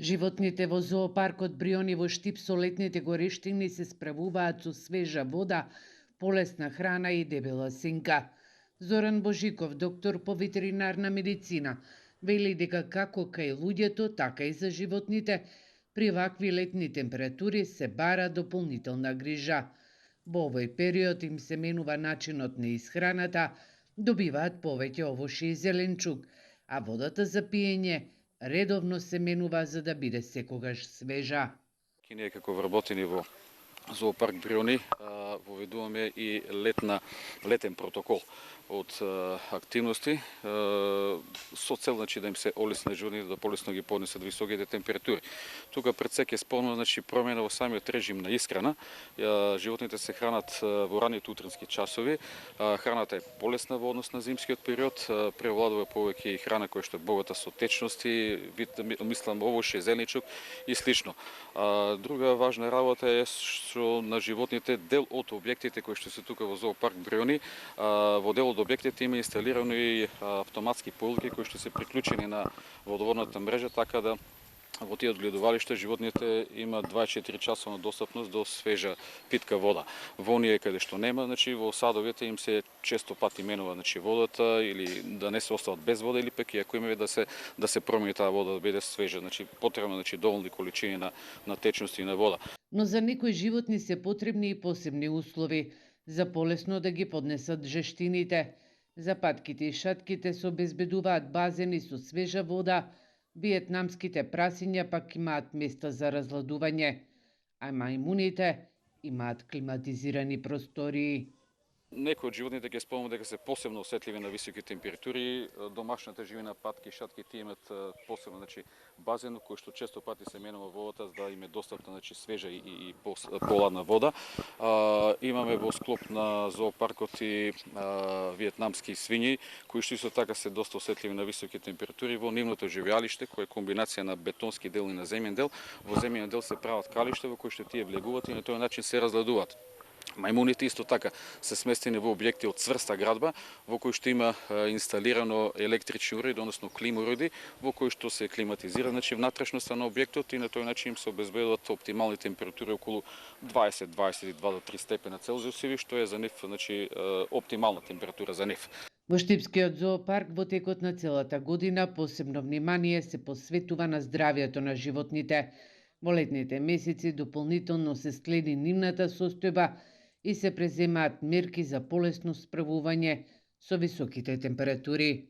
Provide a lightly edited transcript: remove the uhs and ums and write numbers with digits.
Животните во зоопаркот Бриони во Штип со летните горештини се справуваат со свежа вода, полесна храна и дебела сенка. Зоран Божиков, доктор по ветеринарна медицина, вели дека како кај луѓето, така и за животните, при вакви летни температури се бара дополнителна грижа. Во овој период им се менува начинот на исхраната, добиваат повеќе овошје и зеленчук, а водата за пиење редовно се менува за да биде секогаш свежа. Ние како вработени во зоопарк Бриони воведуваме и летен протокол од активности со цел да им се олесни животните да полесно ги поднесат високите температури. Тука пред се ќе спомнам промена во самиот режим на исхрана. Животните се хранат во ранните утрински часови. Храната е полесна во однос на зимскиот период, превладува повеќе и храна која што е богата со течности, мислам овошје, зеленчук и слично. Друга важна работа е што на животните дел од објектите кои што се тука во зоопарк Бриони, во дел од објектите има инсталирано и автоматски поилки кои што се приклучени на водоводната мрежа, така да во тие одгледувалишта животните има 24 часовна достапност до свежа питка вода. Во оние каде што нема, во садовите им се често пати менува водата или да не се остават без вода или пак и ако имаме да се промени таа вода да биде свежа, потребно доволни количини на течности и на вода. Но за некои животни се потребни и посебни услови за полесно да ги поднесат жештините. За патките и шатките се обезбедуваат базени со свежа вода, виетнамските прасиња пак имаат места за разладување, а мајмуните имаат климатизирани простории. Некои од животните ќе спомнам дека се посебно осетливи на високи температури. Домашната живина, патки и шатки тие имаат посебно базен кој што често пати се менува водата за да им е достапна свежа и поладна вода. Имаме во склоп на зоопаркот и виетнамски свињи кои што исто така се доста осетливи на високи температури. Во нивното живеалиште кој е комбинација на бетонски дел и на земен дел, во земен дел се прават калишта во кои што тие влегуваат и на тој начин се разгладуваат. Мајмуните исто така се сместени во објекти од цврста градба, во кои што има инсталирано електрични уреди, односно клим уреди, во кои што се климатизира внатрешноста на објектот и на тој начин им се обезбедуваат оптимални температури околу 20-22 до 3 степена Целзиусови, што е за нив оптимална температура за нив. Во Штипскиот зоопарк во текот на целата година посебно внимание се посветува на здравјето на животните. Во летните месеци дополнително се следи нивната состојба и се преземаат мерки за полесно справување со високите температури.